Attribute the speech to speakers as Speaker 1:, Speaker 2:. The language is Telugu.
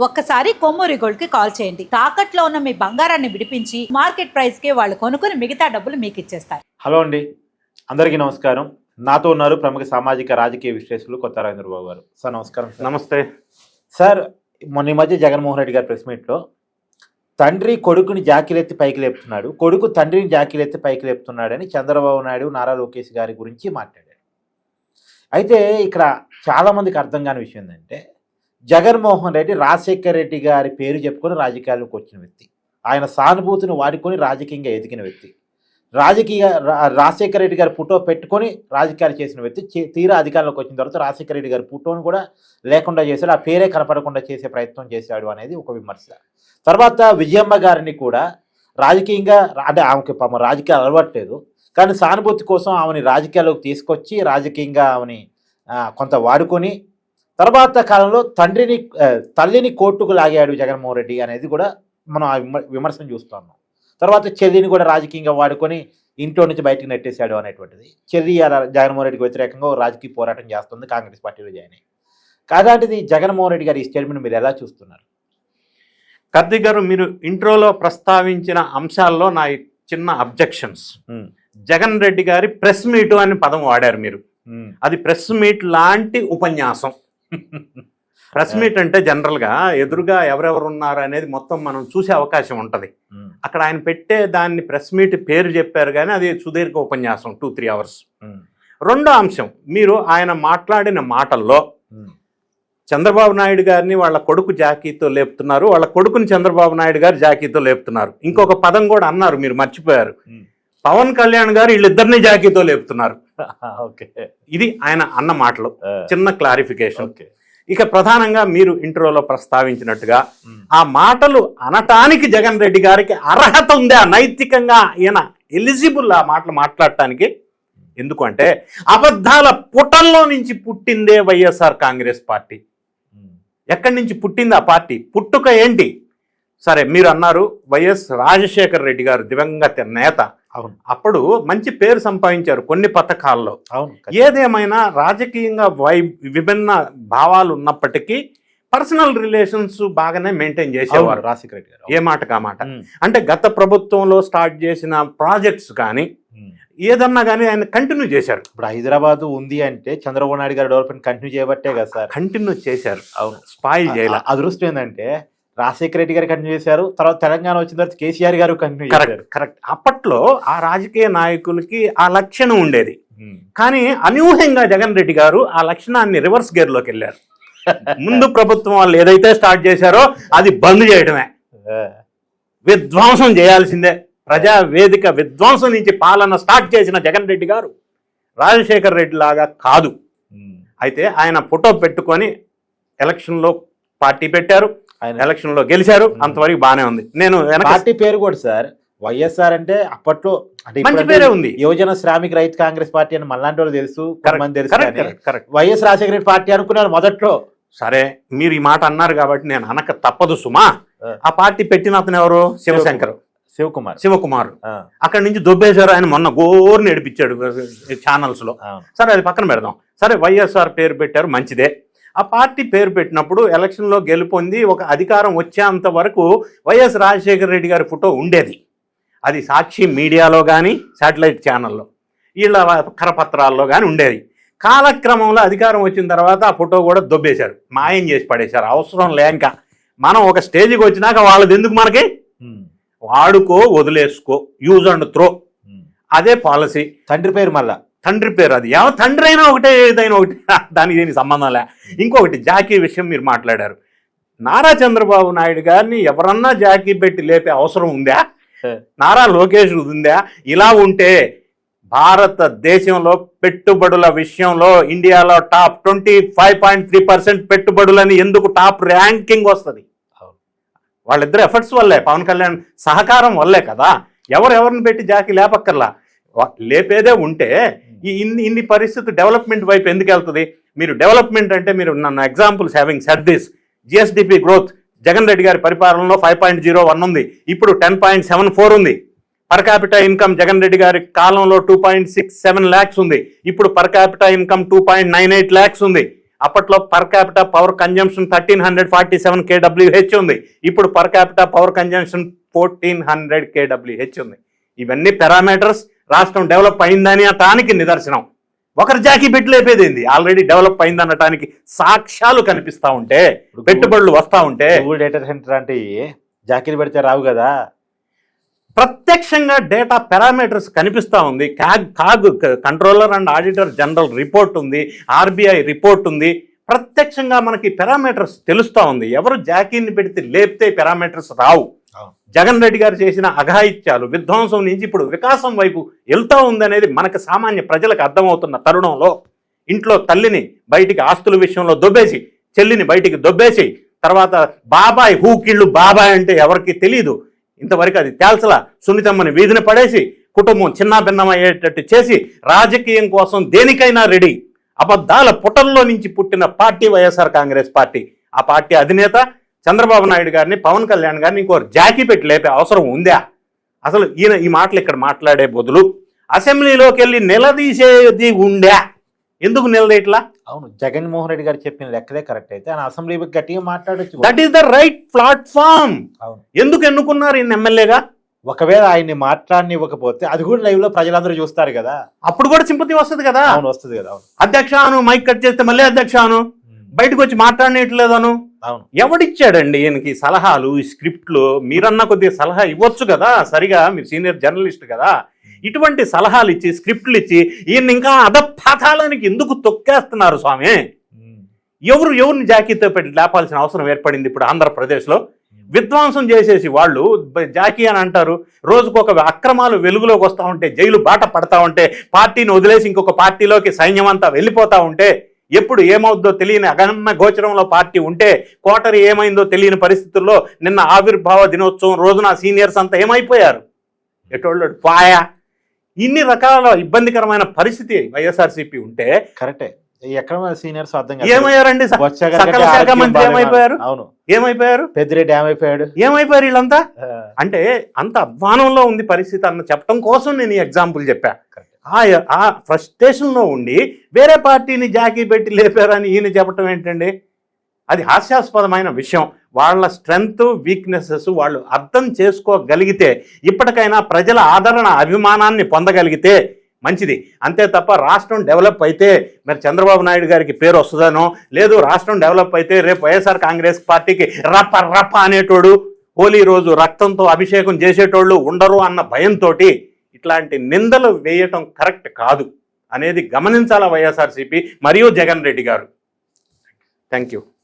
Speaker 1: ఒక్కసారి కొమ్మూరి గోల్డ్ కి కాల్ చేయండి. తాకట్లో ఉన్న మీ బంగారాన్ని విడిపించి మార్కెట్ ప్రైస్ కి వాళ్ళు కొనుక్కుని మిగతా డబ్బులు మీకు ఇచ్చేస్తారు.
Speaker 2: హలో అండి, అందరికీ నమస్కారం. నాతో ఉన్నారు ప్రముఖ సామాజిక రాజకీయ విశ్లేషకులు కొత్త రాజేంద్రబాబు గారు. సార్ నమస్కారం.
Speaker 3: నమస్తే
Speaker 2: సార్. మొన్న ఈ మధ్య జగన్మోహన్ రెడ్డి గారి ప్రెస్ మీట్లో తండ్రి కొడుకుని జాకీలెత్తి పైకి లేపుతున్నాడు, కొడుకు తండ్రిని జాకీలెత్తి పైకి లేపుతున్నాడని చంద్రబాబు నాయుడు నారా లోకేష్ గారి గురించి మాట్లాడారు. అయితే ఇక్కడ చాలామందికి అర్థం కాని విషయం ఏంటంటే, జగన్మోహన్ రెడ్డి రాజశేఖర రెడ్డి గారి పేరు చెప్పుకొని రాజకీయాల్లోకి వచ్చిన వ్యక్తి, ఆయన సానుభూతిని వాడుకొని రాజకీయంగా ఎదిగిన వ్యక్తి, రాజశేఖర రెడ్డి గారి ఫోటో పెట్టుకొని రాజకీయాలు చేసిన వ్యక్తి. తీరా అధికారంలోకి వచ్చిన తర్వాత రాజశేఖర రెడ్డి గారి ఫోటోను కూడా లేకుండా చేశాడు, ఆ పేరే కనపడకుండా చేసే ప్రయత్నం చేశాడు అనేది ఒక విమర్శ. తర్వాత విజయమ్మ గారిని కూడా రాజకీయంగా, అంటే ఆమెకి పాపం రాజకీయాలు అలవాట్లేదు, కానీ సానుభూతి కోసం ఆమెని రాజకీయాల్లోకి తీసుకొచ్చి రాజకీయంగా ఆమెని కొంత వాడుకొని తర్వాత కాలంలో తల్లిని కోర్టుకు లాగాడు జగన్మోహన్ రెడ్డి అనేది కూడా మనం ఆ విమర్శను చూస్తున్నాం. తర్వాత చెల్లిని కూడా రాజకీయంగా వాడుకొని ఇంట్లో నుంచి బయటకు నెట్టేశాడు అనేటువంటిది. చెల్లి జగన్మోహన్ రెడ్డికి వ్యతిరేకంగా రాజకీయ పోరాటం చేస్తుంది, కాంగ్రెస్ పార్టీలో జాయిన్ అయ్యి. అలాంటిది జగన్మోహన్ రెడ్డి గారి ఈ స్టేట్మెంట్ మీరు ఎలా చూస్తున్నారు?
Speaker 3: కార్తీక్ గారు, మీరు ఇంట్రోలో ప్రస్తావించిన అంశాల్లో నా చిన్న అబ్జెక్షన్స్. జగన్ రెడ్డి గారి ప్రెస్ మీట్ అని పదం వాడారు మీరు. అది ప్రెస్ మీట్ లాంటి ఉపన్యాసం. ప్రెస్ మీట్ అంటే జనరల్గా ఎదురుగా ఎవరెవరు ఉన్నారు అనేది మొత్తం మనం చూసే అవకాశం ఉంటుంది. అక్కడ ఆయన పెట్టే దాన్ని ప్రెస్ మీట్ పేరు చెప్పారు, కానీ అది సుదీర్ఘ ఉపన్యాసం 2-3 అవర్స్. రెండో అంశం, మీరు ఆయన మాట్లాడిన మాటల్లో చంద్రబాబు నాయుడు గారిని వాళ్ళ కొడుకు జాకీతో లేపుతున్నారు, వాళ్ళ కొడుకుని చంద్రబాబు నాయుడు గారు జాకీతో లేపుతున్నారు. ఇంకొక పదం కూడా అన్నారు, మీరు మర్చిపోయారు. పవన్ కళ్యాణ్ గారు వీళ్ళిద్దరిని జాకీతో లేపుతున్నారు. ఇది ఆయన అన్న మాటలు. చిన్న క్లారిఫికేషన్. ఇక ప్రధానంగా మీరు ఇంట్రోలో ప్రస్తావించినట్టుగా ఆ మాటలు అనటానికి జగన్ రెడ్డి గారికి అర్హత ఉందా, నైతికంగా ఈయన ఎలిజిబుల్ ఆ మాటలు మాట్లాడటానికి? ఎందుకంటే అబద్ధాల పుటల్లో నుంచి పుట్టిందే వైఎస్ఆర్ కాంగ్రెస్ పార్టీ. ఎక్కడి నుంచి పుట్టింది ఆ పార్టీ? పుట్టుక ఏంటి? సరే, మీరు అన్నారు వైఎస్ రాజశేఖర రెడ్డి గారు దివంగత నేత. అవును, అప్పుడు మంచి పేరు సంపాదించారు కొన్ని పథకాల్లో. అవును, ఏదేమైనా రాజకీయంగా విభిన్న భావాలు ఉన్నప్పటికీ పర్సనల్ రిలేషన్స్ బాగానే మెయింటైన్ చేసేవారు రాజశేఖర రెడ్డి గారు. ఏ మాట కా మాట. అంటే గత ప్రభుత్వంలో స్టార్ట్ చేసిన ప్రాజెక్ట్స్ కానీ ఏదన్నా కానీ ఆయన కంటిన్యూ చేశారు.
Speaker 2: ఇప్పుడు హైదరాబాద్ ఉంది అంటే చంద్రబాబు నాయుడు గారు డెవలప్మెంట్ కంటిన్యూ చేయబట్టే కదా సార్.
Speaker 3: కంటిన్యూ చేశారు. అవును, స్పాయిల్ చేయాలి.
Speaker 2: అదృష్టం ఏంటంటే రాజశేఖర రెడ్డి గారు కంటిన్యూ చేశారు, తర్వాత తెలంగాణ వచ్చిన తర్వాత కేసీఆర్ గారు కంటిన్యూ చేశారు.
Speaker 3: కరెక్ట్. అప్పట్లో ఆ రాజకీయ నాయకులకి ఆ లక్షణం ఉండేది, కానీ అనూహ్యంగా జగన్ రెడ్డి గారు ఆ లక్షణాన్ని రివర్స్ గేర్ లోకి వెళ్ళారు. ముందు ప్రభుత్వం వాళ్ళు ఏదైతే స్టార్ట్ చేశారో అది బంద్ చేయడమే, విధ్వంసం చేయాల్సిందే. ప్రజా వేదిక విధ్వంసం నుంచి పాలన స్టార్ట్ చేసిన జగన్ రెడ్డి గారు రాజశేఖర రెడ్డి లాగా కాదు. అయితే ఆయన ఫోటో పెట్టుకొని ఎలక్షన్లో పార్టీ పెట్టారు, ఆయన ఎలక్షన్లో గెలిచారు, అంతవరకు బాగానే ఉంది. నేను
Speaker 2: పార్టీ పేరు కూడా సార్ వైఎస్ఆర్ అంటే అప్పట్లో
Speaker 3: మంచి పేరే ఉంది.
Speaker 2: యువజన శ్రామిక రైతు కాంగ్రెస్ పార్టీ అని మళ్ళాంటి వాళ్ళు తెలుసు, కొంతమంది తెలుసు. వైఎస్ రాజశేఖర రెడ్డి పార్టీ అనుకున్నారు మొదట్లో.
Speaker 3: సరే, మీరు ఈ మాట అన్నారు కాబట్టి నేను అనక తప్పదు సుమా. ఆ పార్టీ పెట్టిన అతను ఎవరు? శివకుమార్. అక్కడి నుంచి దొబ్బేశారు. ఆయన మొన్న గోరు నడిపించాడు ఛానల్స్ లో. సరే, అది పక్కన పెడదాం. సరే, వైఎస్ఆర్ పేరు పెట్టారు, మంచిదే. ఆ పార్టీ పేరు పెట్టినప్పుడు ఎలక్షన్లో గెలుపొంది ఒక అధికారం వచ్చేంత వరకు వైఎస్ రాజశేఖర రెడ్డి గారి ఫోటో ఉండేది. అది సాక్షి మీడియాలో కానీ శాటిలైట్ ఛానల్లో వీళ్ళ కరపత్రాల్లో కానీ ఉండేది. కాలక్రమంలో అధికారం వచ్చిన తర్వాత ఆ ఫోటో కూడా దొబ్బేశారు, మాయం చేసి పడేశారు. అవసరం లేక మనం ఒక స్టేజ్కి వచ్చినాక వాళ్ళది ఎందుకు మనకి, వాడుకో వదిలేసుకో, యూజ్ అండ్ త్రో, అదే పాలసీ.
Speaker 2: తండ్రి పేరు మళ్ళా
Speaker 3: తండ్రి పేరు, అది ఎవరు తండ్రి అయినా ఒకటే, ఏదైనా ఒకటి, దానికి దీనికి సంబంధం లే. ఇంకొకటి జాకీ విషయం మీరు మాట్లాడారు. నారా చంద్రబాబు నాయుడు గారిని ఎవరన్నా జాకీ పెట్టి లేపే అవసరం ఉందా? నారా లోకేష్ ఉందా? ఇలా ఉంటే భారతదేశంలో పెట్టుబడుల విషయంలో ఇండియాలో టాప్ 25.3% పెట్టుబడులని ఎందుకు టాప్ ర్యాంకింగ్ వస్తుంది? వాళ్ళిద్దరు ఎఫర్ట్స్ వల్లే, పవన్ కళ్యాణ్ సహకారం వల్లే కదా. ఎవరిని పెట్టి జాకీ లేపక్కర్లా. లేపేదే ఉంటే ఇన్ని పరిస్థితి డెవలప్మెంట్ వైపు ఎందుకు వెళ్తుంది? మీరు డెవలప్మెంట్ అంటే, మీరు నన్ను examples having said this, GSDP growth Jagan Reddy గారి పరిపాలనలో 5.01 ఉంది, ఇప్పుడు 10.74 ఉంది. Per capital income Jagan Reddy గారి కాలంలో 2.67 lakhs ఉంది, ఇప్పుడు పర్ క్యాపిటల్ ఇన్కమ్ 2.98 lakhs ఉంది. అప్పట్లో per capita power consumption 1347 kWh ఉంది. ఇప్పుడు per capita power consumption 1400 kWh ఉంది. ఇవన్నీ పారామీటర్స్ రాష్ట్రం డెవలప్ అయిందని అనటానికి నిదర్శనం. ఒకరు జాకీ పెట్టి లేపేదేంది, ఆల్రెడీ డెవలప్ అయింది అనటానికి సాక్ష్యాలు కనిపిస్తా ఉంటే, పెట్టుబడులు వస్తా ఉంటే.
Speaker 2: గూగుల్ డేటా సెంటర్ అంటే జాకీలు పెడితే రావు కదా,
Speaker 3: ప్రత్యక్షంగా డేటా పారామీటర్స్ కనిపిస్తూ ఉంది. CAG controller and auditor general report ఉంది, ఆర్బీఐ రిపోర్ట్ ఉంది. ప్రత్యక్షంగా మనకి పారామీటర్స్ తెలుస్తూ ఉంది. ఎవరు జాకీని పెడితే లేపితే పారామీటర్స్ రావు. జగన్ రెడ్డి గారు చేసిన అఘాయిత్యాలు, విధ్వంసం నుంచి ఇప్పుడు వికాసం వైపు వెళ్తూ ఉందనేది మనకు సామాన్య ప్రజలకు అర్థమవుతున్న తరుణంలో ఇంట్లో తల్లిని బయటికి ఆస్తుల విషయంలో దొబ్బేసి, చెల్లిని బయటికి దొబ్బేసి, తర్వాత బాబాయ్ హూకిళ్ళు బాబాయ్ అంటే ఎవరికి తెలియదు, ఇంతవరకు అది తేల్చలా, సున్నితమ్మని వీధిని పడేసి కుటుంబం చిన్నాభిన్నమయ్యేటట్టు చేసి రాజకీయం కోసం దేనికైనా రెడీ. అబద్ధాల పుటల్లో నుంచి పుట్టిన పార్టీ వైఎస్ఆర్ కాంగ్రెస్ పార్టీ. ఆ పార్టీ అధినేత చంద్రబాబు నాయుడు గారిని, పవన్ కళ్యాణ్ గారిని ఇంకో జాకీ పెట్టి లేపే అవసరం ఉందా? అసలు ఈయన ఈ మాటలు ఇక్కడ మాట్లాడే బదులు అసెంబ్లీలోకి వెళ్ళి నిలదీసేది ఉందా? ఎందుకు నిలదీయట్లా?
Speaker 2: అవును, జగన్మోహన్ రెడ్డి గారు చెప్పిన లెక్కలే కరెక్ట్ అయితే ఆయన అసెంబ్లీ గట్టిగా మాట్లాడొచ్చు.
Speaker 3: That is the right platform.
Speaker 2: అవును,
Speaker 3: ఎందుకు ఎన్నుకున్నారు ఈయన ఎమ్మెల్యేగా?
Speaker 2: ఒకవేళ ఆయన్ని మాట్లాడనివ్వకపోతే అది కూడా లైవ్ లో ప్రజలందరూ చూస్తారు కదా,
Speaker 3: అప్పుడు కూడా సింపతి వస్తుంది కదా.
Speaker 2: అవును, వస్తుంది కదా. అవును,
Speaker 3: అధ్యక్ష అను, మైక్ కట్ చేస్తే మళ్ళీ అధ్యక్ష అను, బయటకు వచ్చి మాట్లాడనేట్లేదను.
Speaker 2: అవును,
Speaker 3: ఎవడిచ్చాడండి ఈయనకి సలహాలు? ఈ స్క్రిప్ట్లు మీరన్నా కొద్దిగా సలహా ఇవ్వచ్చు కదా, సరిగా మీరు సీనియర్ జర్నలిస్ట్ కదా. ఇటువంటి సలహాలు ఇచ్చి స్క్రిప్ట్లు ఇచ్చి ఈయన ఇంకా అధపాతాళానికి ఎందుకు తొక్కేస్తున్నారు స్వామి? ఎవరిని జాకీతో పెట్టి లేపాల్సిన అవసరం ఏర్పడింది ఇప్పుడు ఆంధ్రప్రదేశ్లో? విధ్వంసం చేసేసి వాళ్ళు జాకీ అని అంటారు. రోజుకు ఒక అక్రమాలు వెలుగులోకి వస్తూ ఉంటే, జైలు బాట పడతా ఉంటే, పార్టీని వదిలేసి ఇంకొక పార్టీలోకి సైన్యం అంతా వెళ్ళిపోతూ ఉంటే, ఎప్పుడు ఏమవుద్దో తెలియని అగమ్య గోచరంలో పార్టీ ఉంటే, కోటరీ ఏమైందో తెలియని పరిస్థితుల్లో నిన్న ఆవిర్భావ దినోత్సవం రోజున సీనియర్స్ అంతా ఏమైపోయారు? ఎటోళ్ళు పాయా. ఇన్ని రకాల ఇబ్బందికరమైన పరిస్థితి వైఎస్ఆర్సీపీ ఉంటే
Speaker 2: కరెక్టే. ఎక్కడ సీనియర్స్ అర్థం
Speaker 3: ఏమయ్యారండి? సకల శాఖ మంత్రి ఏమైపోయారు?
Speaker 2: అవును,
Speaker 3: ఏమైపోయారు?
Speaker 2: పెద్దిరెడ్డి ఏమైపోయారు
Speaker 3: వీళ్ళంతా? అంటే అంత అధ్వానంలో ఉంది పరిస్థితి అన్న చెప్పడం కోసం నేను ఈ ఎగ్జాంపుల్ చెప్పా. ఆ ఫ్రస్ట్రేషన్లో ఉండి వేరే పార్టీని జాకీ పెట్టి లేపారని ఈయన చెప్పటం ఏంటండి? అది హాస్యాస్పదమైన విషయం. వాళ్ళ స్ట్రెంగ్త్, వీక్నెసెస్ వాళ్ళు అర్థం చేసుకోగలిగితే, ఇప్పటికైనా ప్రజల ఆదరణ, అభిమానాన్ని పొందగలిగితే మంచిది. అంతే తప్ప రాష్ట్రం డెవలప్ అయితే మరి చంద్రబాబు నాయుడు గారికి పేరు వస్తుందనో, లేదు రాష్ట్రం డెవలప్ అయితే రేపు వైఎస్ఆర్ కాంగ్రెస్ పార్టీకి రప్ప అనేటోడు, హోలీ రోజు రక్తంతో అభిషేకం చేసేటోళ్ళు ఉండరు అన్న భయంతో ఇట్లాంటి నిందలు వేయటం కరెక్ట్ కాదు అనేది గమనించాలా వైఎస్ఆర్సీపీ మరియు జగన్ రెడ్డి గారు. Thank you.